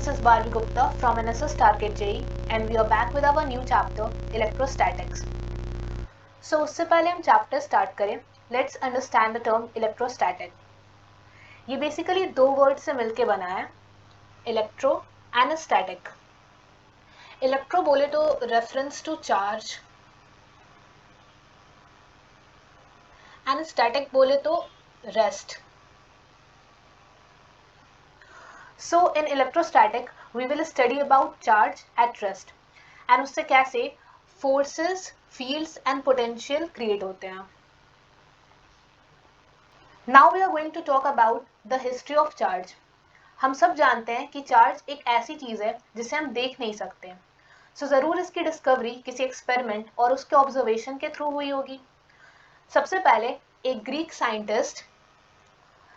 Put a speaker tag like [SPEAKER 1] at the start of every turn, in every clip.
[SPEAKER 1] this is Bharvi Gupta from NSS Target JEE and we are back with our new chapter Electrostatics. So उससे पहले हम chapter start करें, let's understand the term electrostatic. ये basically दो words से मिलके बना है, electro and static. Electro बोले तो reference to charge and static बोले तो rest. So in electrostatic we will study about charge at rest and उससे कैसे forces, fields and potential create होते हैं. Now we are going to talk about the history of charge. हम सब जानते हैं कि चार्ज एक ऐसी चीज है जिसे हम देख नहीं सकते. So जरूर इसकी डिस्कवरी किसी एक्सपेरिमेंट और उसके ऑब्जर्वेशन के थ्रू हुई होगी. सबसे पहले एक ग्रीक साइंटिस्ट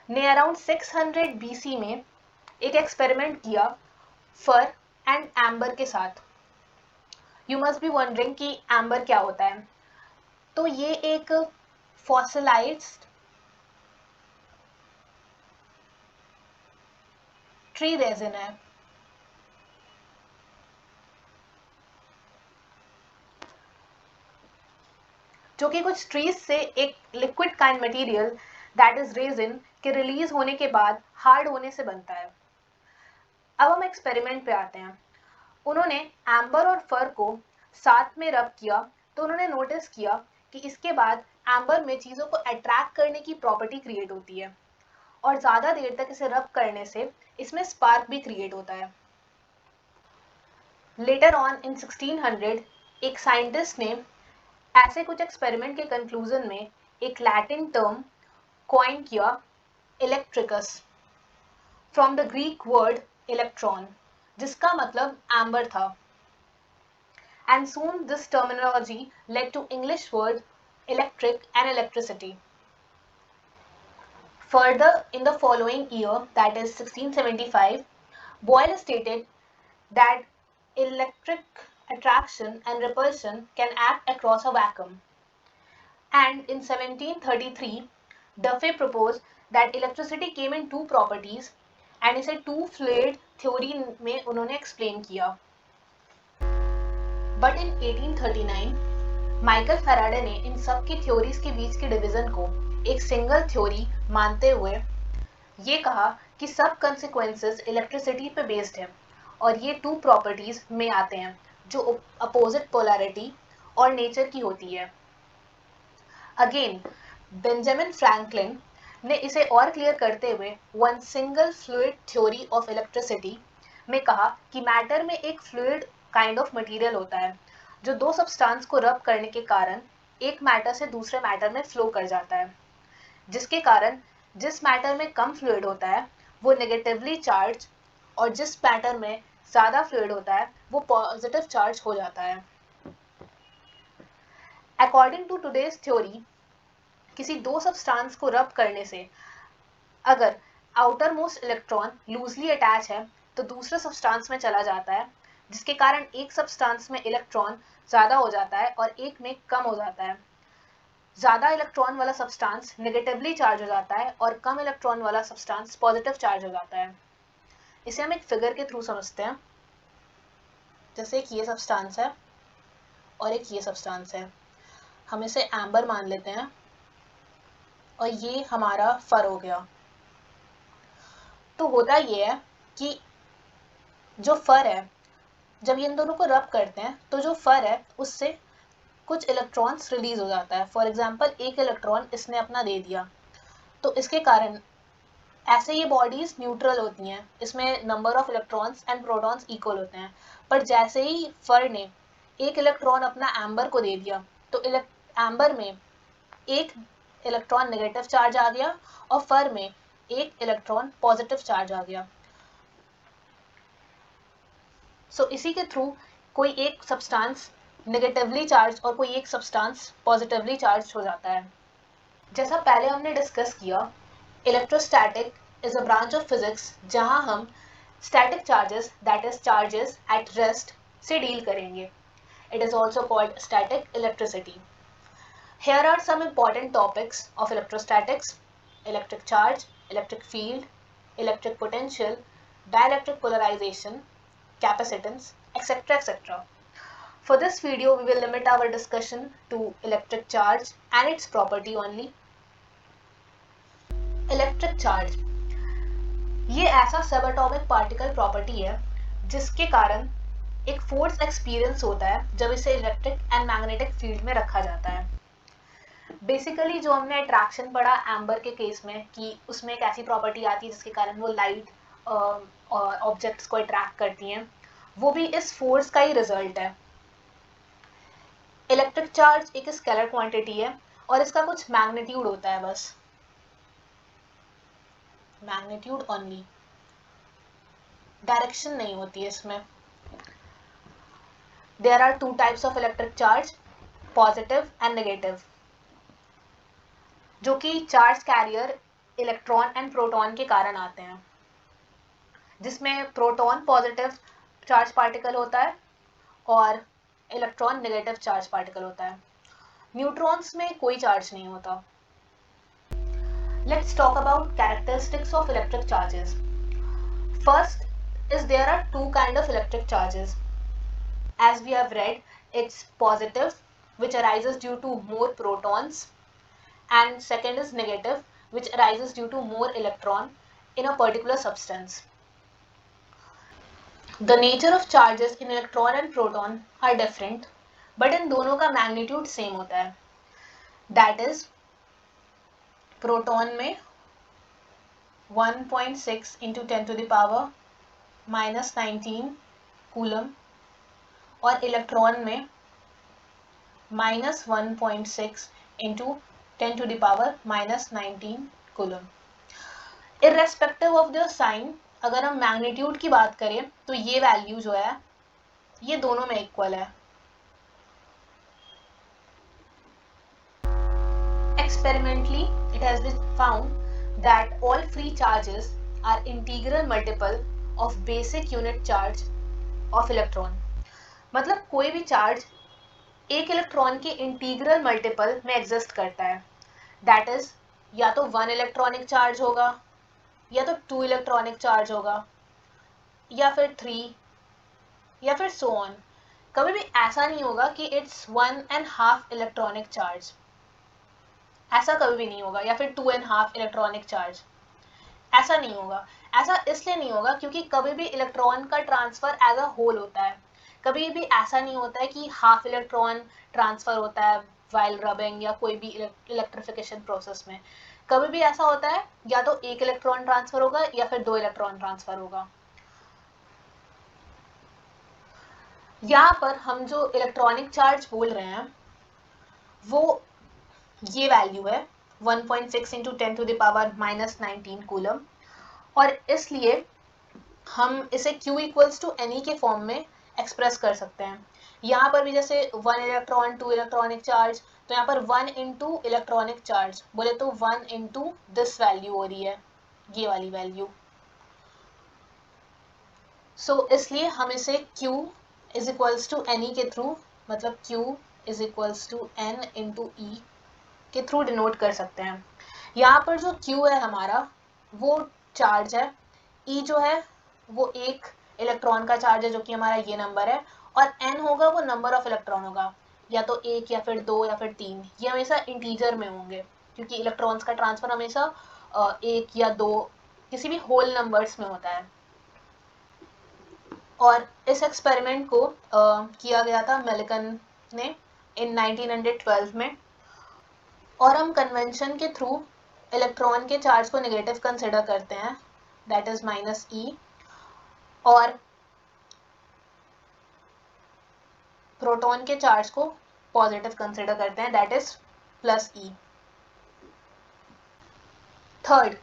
[SPEAKER 1] ने अराउंड 600 BC में एक एक्सपेरिमेंट किया फर एंड एम्बर के साथ. यू मस्ट बी वंडरिंग कि एम्बर क्या होता है. तो ये एक फॉसिलाइज्ड ट्री रेजिन है. जो कि कुछ ट्रीज से एक liquid kind material that is resin के रिलीज होने के बाद हार्ड होने से बनता है. अब हम एक्सपेरिमेंट पे आते हैं. उन्होंने एम्बर और फर को साथ में रब किया तो उन्होंने नोटिस किया कि इसके बाद एम्बर में चीज़ों को अट्रैक्ट करने की प्रॉपर्टी क्रिएट होती है और ज़्यादा देर तक इसे रब करने से इसमें स्पार्क भी क्रिएट होता है. लेटर ऑन इन 1600 एक साइंटिस्ट ने ऐसे कुछ एक्सपेरिमेंट के कंक्लूजन में एक लैटिन टर्म कॉइन किया, electricals, from the Greek word electron, जिसका मतलब एम्बर था. And soon this terminology led to English word electric and electricity. Further, in the following year, that is 1675, Boyle stated that electric attraction and repulsion can act across a vacuum. And in 1733, Duffy proposed that electricity came in two properties and इसे two fluid theory में उन्होंने explain किया. But in 1839, Michael Faraday ने इन सब की theories के बीच की division को एक सिंगल थ्योरी मानते हुए ये कहा कि सब कंसिक्वेंसेस इलेक्ट्रिसिटी पे बेस्ड है और ये टू प्रॉपर्टीज में आते हैं जो अपोजिट पोलैरिटी और नेचर की होती है. अगेन बेंजामिन फ्रैंकलिन ने इसे और क्लियर करते हुए one single fluid theory of electricity में कहा कि मैटर में एक फ्लूइड काइंड ऑफ मटेरियल होता है जो दो सब्सटेंस को रब करने के कारण एक मैटर से दूसरे मैटर में फ्लो कर जाता है, जिसके कारण जिस मैटर में कम फ्लूइड होता है वो नेगेटिवली चार्ज और जिस मैटर में ज़्यादा फ्लूइड होता है वो पॉजिटिव चार्ज हो जाता है. अकॉर्डिंग टू टुडेज थ्योरी, किसी दो सब्सटेंस को रब करने से अगर outer most electron loosely attach है तो दूसरे सब्सटेंस में चला जाता है, जिसके कारण एक सब्सटेंस में इलेक्ट्रॉन ज़्यादा हो जाता है और एक में कम हो जाता है. ज़्यादा इलेक्ट्रॉन वाला सब्सटेंस नेगेटिवली चार्ज हो जाता है और कम इलेक्ट्रॉन वाला सब्सटेंस पॉजिटिव चार्ज हो जाता है. इसे हम एक फिगर के थ्रू समझते हैं. जैसे एक ये सब्सटेंस है और एक ये सब्सटेंस है. हम इसे एम्बर मान लेते हैं और ये हमारा फर हो गया. तो होता ये है कि जो फर है, जब ये इन दोनों को रब करते हैं तो जो फर है उससे कुछ इलेक्ट्रॉन्स रिलीज हो जाता है. फॉर एग्जांपल एक इलेक्ट्रॉन इसने अपना दे दिया तो इसके कारण ऐसे ये बॉडीज न्यूट्रल होती हैं, इसमें number of electrons and protons equal होते हैं. पर जैसे ही फर ने एक इलेक्ट्रॉन अपना एम्बर को दे दिया तो एम्बर में एक इलेक्ट्रॉन नेगेटिव चार्ज आ गया और फर में एक इलेक्ट्रॉन पॉजिटिव चार्ज आ गया. सो इसी के थ्रू कोई एक सब्सटेंस नेगेटिवली चार्ज और कोई एक सब्सटेंस पॉजिटिवली चार्ज हो जाता है. जैसा पहले हमने डिस्कस किया, electrostatic is a branch of physics जहां हम static charges that is charges at rest से डील करेंगे. It is also called static electricity. Here are some important topics of electrostatics: electric charge, electric field, electric potential, dielectric polarization, capacitance, etc. etc. For this video, we will limit our discussion to electric charge and its property only. Electric charge ये ऐसा subatomic particle property है जिसके कारण एक force experience होता है जब इसे इलेक्ट्रिक एंड मैग्नेटिक फील्ड में रखा जाता है। बेसिकली जो हमने अट्रैक्शन पढ़ा एम्बर के केस में कि उसमें एक ऐसी प्रॉपर्टी आती है जिसके कारण वो लाइट ऑब्जेक्ट्स को अट्रैक्ट करती हैं, वो भी इस फोर्स का ही रिजल्ट है। इलेक्ट्रिक चार्ज एक स्केलर क्वांटिटी है और इसका कुछ मैग्नीट्यूड होता है, बस मैग्नीट्यूड ओनली, डायरेक्शन नहीं होती है इसमें। There are two types of electric charge, positive and negative, जो कि charge carrier electron and proton के कारण आते हैं, जिसमें प्रोटॉन पॉजिटिव चार्ज पार्टिकल होता है और इलेक्ट्रॉन नेगेटिव चार्ज पार्टिकल होता है। न्यूट्रॉन्स में कोई चार्ज नहीं होता। Let's talk about characteristics of electric charges. First is there are two kind of electric charges. As we have read, it's positive, which arises due to more protons, and second is negative, which arises due to more electron in a particular substance. The nature of charges in electron and proton are different, but इन दोनों का magnitude same होता है. That is, proton में 1.6 into 10 to the power minus 19 coulomb और electron में -1.6 into 10 to the power minus 19 coulomb. Irrespective of the sign, अगर हम magnitude की बात करें तो ये वैल्यू जो है ये दोनों में इक्वल है। Experimentally, it has been found that all free charges are integral multiple of basic unit charge of electron. मतलब कोई भी चार्ज एक इलेक्ट्रॉन के इंटीग्रल मल्टीपल में एग्जिस्ट करता है। दैट इज या तो 1 इलेक्ट्रॉनिक चार्ज होगा, या तो 2 इलेक्ट्रॉनिक चार्ज होगा, या फिर 3, या फिर सो ऑन। कभी भी ऐसा नहीं होगा कि इट्स 1.5 इलेक्ट्रॉनिक चार्ज, ऐसा कभी भी नहीं होगा, या फिर 2.5 इलेक्ट्रॉनिक चार्ज, ऐसा नहीं होगा। ऐसा इसलिए नहीं होगा क्योंकि कभी भी इलेक्ट्रॉन का ट्रांसफर एज अ होल होता है। कभी भी ऐसा नहीं होता है कि हाफ इलेक्ट्रॉन ट्रांसफर होता है वाइल रबिंग या कोई भी इलेक्ट्रिफिकेशन प्रोसेस में। कभी भी ऐसा होता है या तो एक इलेक्ट्रॉन ट्रांसफर होगा या फिर 2 इलेक्ट्रॉन ट्रांसफर होगा। यहाँ पर हम जो इलेक्ट्रॉनिक चार्ज बोल रहे हैं वो ये वैल्यू है 1.6 into 10 to the power minus 19 coulomb, और इसलिए हम इसे Q इक्वल्स टू NE के फॉर्म में एक्सप्रेस कर सकते हैं। यहाँ पर भी जैसे 1 इलेक्ट्रॉन 2 इलेक्ट्रॉनिक चार्ज, तो यहाँ पर 1 into इलेक्ट्रॉनिक चार्ज बोले तो 1 into दिस वैल्यू हो रही है, ये वाली वैल्यू। सो इसलिए हम इसे Q is equals to NE के थ्रू, मतलब Q is equals to N into E के थ्रू डिनोट कर सकते हैं। यहाँ पर जो Q है हमारा वो चार्ज है, E जो है वो एक इलेक्ट्रॉन का चार्ज है जो कि हमारा ये नंबर है, और N होगा वो नंबर ऑफ इलेक्ट्रॉन होगा, या तो 1 या फिर 2 या फिर 3। ये हमेशा इंटीजर में होंगे क्योंकि इलेक्ट्रॉन्स का ट्रांसफर हमेशा 1 या 2 किसी भी होल नंबर्स में होता है। और इस एक्सपेरिमेंट को किया गया था मेलिकन ने इन 1912 में, और हम कन्वेंशन के थ्रू इलेक्ट्रॉन के चार्ज को नेगेटिव कंसिडर करते हैं, दैट इज -E, और प्रोटॉन के चार्ज को पॉजिटिव कंसिडर करते हैं, that is +E। Third,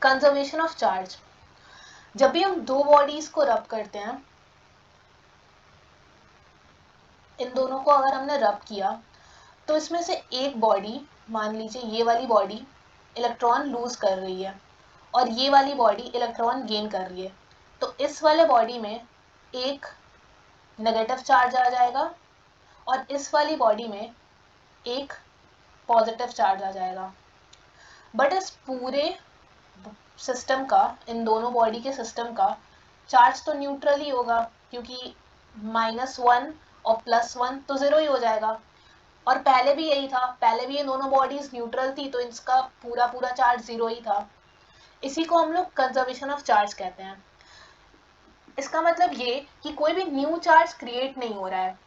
[SPEAKER 1] conservation of charge. जब भी हम दो बॉडीज को रब करते हैं, इन दोनों को अगर हमने रब किया तो इसमें से एक बॉडी, मान लीजिए ये वाली बॉडी इलेक्ट्रॉन लूज कर रही है और ये वाली बॉडी इलेक्ट्रॉन गेन कर रही है, तो इस वाले बॉडी में एक नेगेटिव चार्ज आ जाएगा और इस वाली बॉडी में एक पॉजिटिव चार्ज आ जाएगा। बट इस पूरे सिस्टम का, इन दोनों बॉडी के सिस्टम का चार्ज तो न्यूट्रल ही होगा, क्योंकि -1 और +1 तो 0 ही हो जाएगा। और पहले भी यही था, पहले भी ये दोनों बॉडीज न्यूट्रल थी, तो इसका पूरा पूरा चार्ज 0 ही था। इसी को हम लोग कंजर्वेशन ऑफ चार्ज कहते हैं। इसका मतलब ये कि कोई भी न्यू चार्ज क्रिएट नहीं हो रहा है,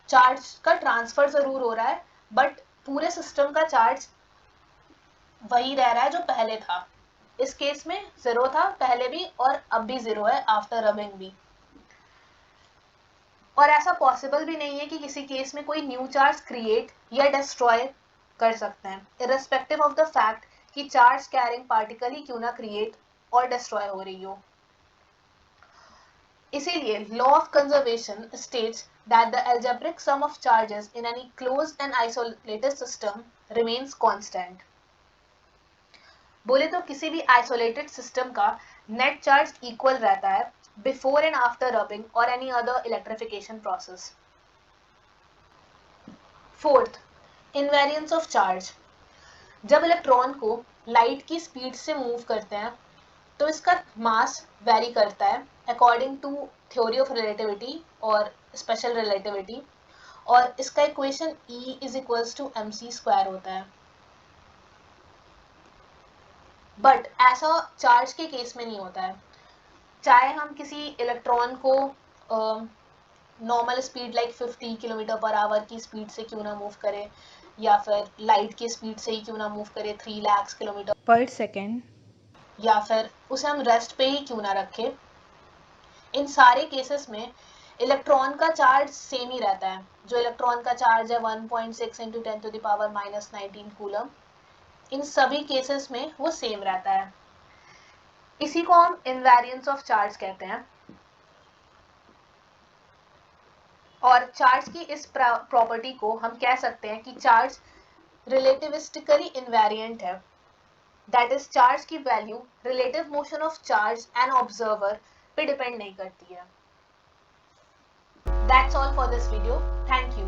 [SPEAKER 1] चार्ज का ट्रांसफर जरूर हो रहा है, बट पूरे सिस्टम का चार्ज वही रह रहा है जो पहले था। इस केस में 0 था पहले भी, और अब भी 0 है आफ्टर रबिंग भी। और ऐसा पॉसिबल भी नहीं है कि किसी केस में कोई न्यू चार्ज क्रिएट या डिस्ट्रॉय कर सकते हैं, इररिस्पेक्टिव ऑफ द फैक्ट कि चार्ज कैरिंग पार्टिकल ही क्यों ना क्रिएट और डिस्ट्रॉय हो रही हो। इसीलिए law of conservation states that the algebraic sum of charges in any closed and isolated system remains constant। बोले तो किसी भी आइसोलेटेड सिस्टम का नेट चार्ज इक्वल रहता है बिफोर एंड आफ्टर रबिंग और any other electrification process. Fourth, invariance of charge. जब electron को लाइट की स्पीड से मूव करते हैं तो इसका मास वेरी करता है according to theory of relativity और स्पेशल रिलेटिविटी, और इसका equation E is equals to mc² होता है। बट ऐसा चार्ज के केस में नहीं होता है। चाहे हम किसी इलेक्ट्रॉन को नॉर्मल स्पीड लाइक 50 km/h की स्पीड से क्यों ना मूव करे, या फिर लाइट की स्पीड से ही क्यों ना मूव करे 3 लाख km/s, या फिर उसे हम रेस्ट पे ही क्यों ना रखें, इन सारे केसेस में इलेक्ट्रॉन का चार्ज सेम ही रहता है। जो इलेक्ट्रॉन का चार्ज है 1.6 × 10⁻⁻19 कूलम, इन सभी केसेस में वो सेम रहता है। इसी को हम इनवेरियंस ऑफ चार्ज कहते हैं। और चार्ज की इस प्रॉपर्टी को हम कह सकते हैं कि चार्ज रिलेटिविस्टिकली इनवेरिएंट है, दैट इज चार्ज की value relative motion of charge and observer पे डिपेंड नहीं करती है। That's all for this video. Thank you.